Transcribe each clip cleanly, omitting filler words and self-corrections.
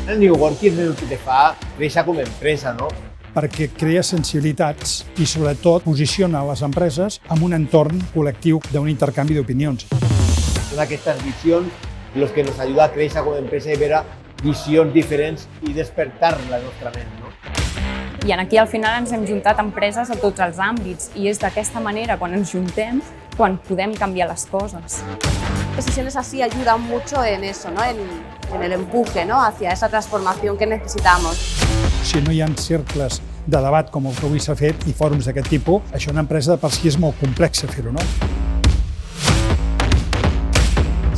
El New Working és el que te fa créixer com a empresa, no? Perquè crea sensibilitats i, sobretot, posiciona les empreses en un entorn col·lectiu d'un intercanvi d'opinions. Són aquestes visions les que nos ayuda a créixer com a empresa i veure visions diferents i despertar la nostra ment, no? I aquí al final ens hem juntat empreses a tots els àmbits i és d'aquesta manera, quan ens juntem, quan podem canviar les coses. Sesiones así ayudan mucho en eso, ¿no? En el empuje, ¿no? Hacia esa transformación que necesitamos. Si no hi ha cercles de debat com el que avui s'ha fet i fòrums d'aquest tipus, això una empresa de per si és molt complex fer-ho, no?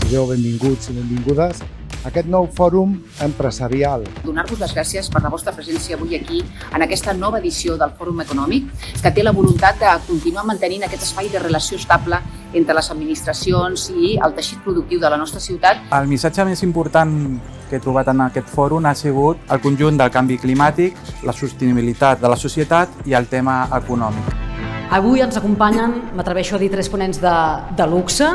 Sigueu benvinguts i benvingudes a aquest nou fòrum empresarial. Donar-vos les gràcies per la vostra presència avui aquí en aquesta nova edició del Fòrum Econòmic, que té la voluntat de continuar mantenint aquest espai de relació estable entre les administracions i el teixit productiu de la nostra ciutat. El missatge més important que he trobat en aquest fòrum ha sigut el conjunt del canvi climàtic, la sostenibilitat de la societat i el tema econòmic. Avui ens acompanyen, m'atreveixo a dir, 3 ponents de luxe,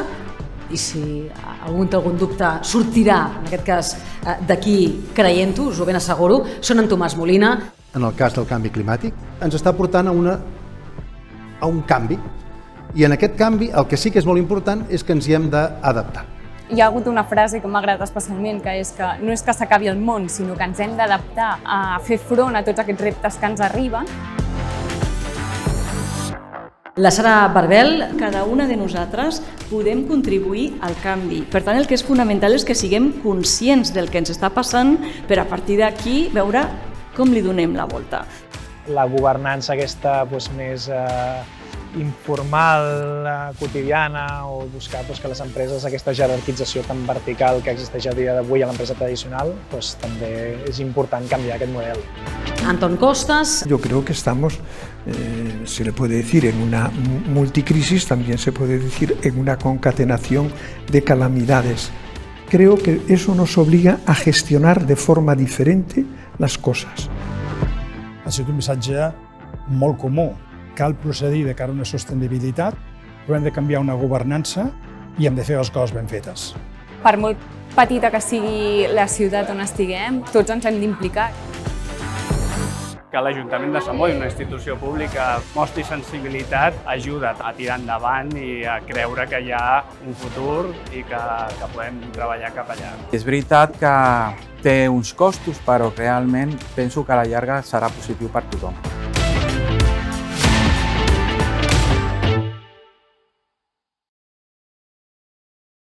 i si algú té algun dubte sortirà, en aquest cas, d'aquí creient-ho, us ho ben asseguro, són en Tomàs Molina. En el cas del canvi climàtic, ens està portant a un canvi. I en aquest canvi el que sí que és molt important és que ens hi hem d'adaptar. Hi ha hagut una frase que m'ha agradat especialment, que és que no és que s'acabi el món, sinó que ens hem d'adaptar a fer front a tots aquests reptes que ens arriben. La Sara Barbel. Cada una de nosaltres podem contribuir al canvi. Per tant, el que és fonamental és que siguem conscients del que ens està passant per a partir d'aquí veure com li donem la volta. La governança aquesta més informal, quotidiana, o buscar que les empreses, aquesta jerarquització tan vertical que existeix a dia d'avui a l'empresa tradicional, també és important canviar aquest model. Antón Costas. Yo creo que estamos, se le puede decir, en una multicrisis, también se puede decir en una concatenación de calamidades. Creo que eso nos obliga a gestionar de forma diferente las cosas. Ha sigut un missatge molt comú. Cal procedir de cara a una sostenibilitat, però hem de canviar una governança i hem de fer les coses ben fetes. Per molt petita que sigui la ciutat on estiguem, tots ens hem d'implicar. Que l'Ajuntament de Sant Boi, una institució pública, mostri sensibilitat, ajuda a tirar endavant i a creure que hi ha un futur i que podem treballar cap allà. És veritat que té uns costos, però realment penso que a la llarga serà positiu per tothom.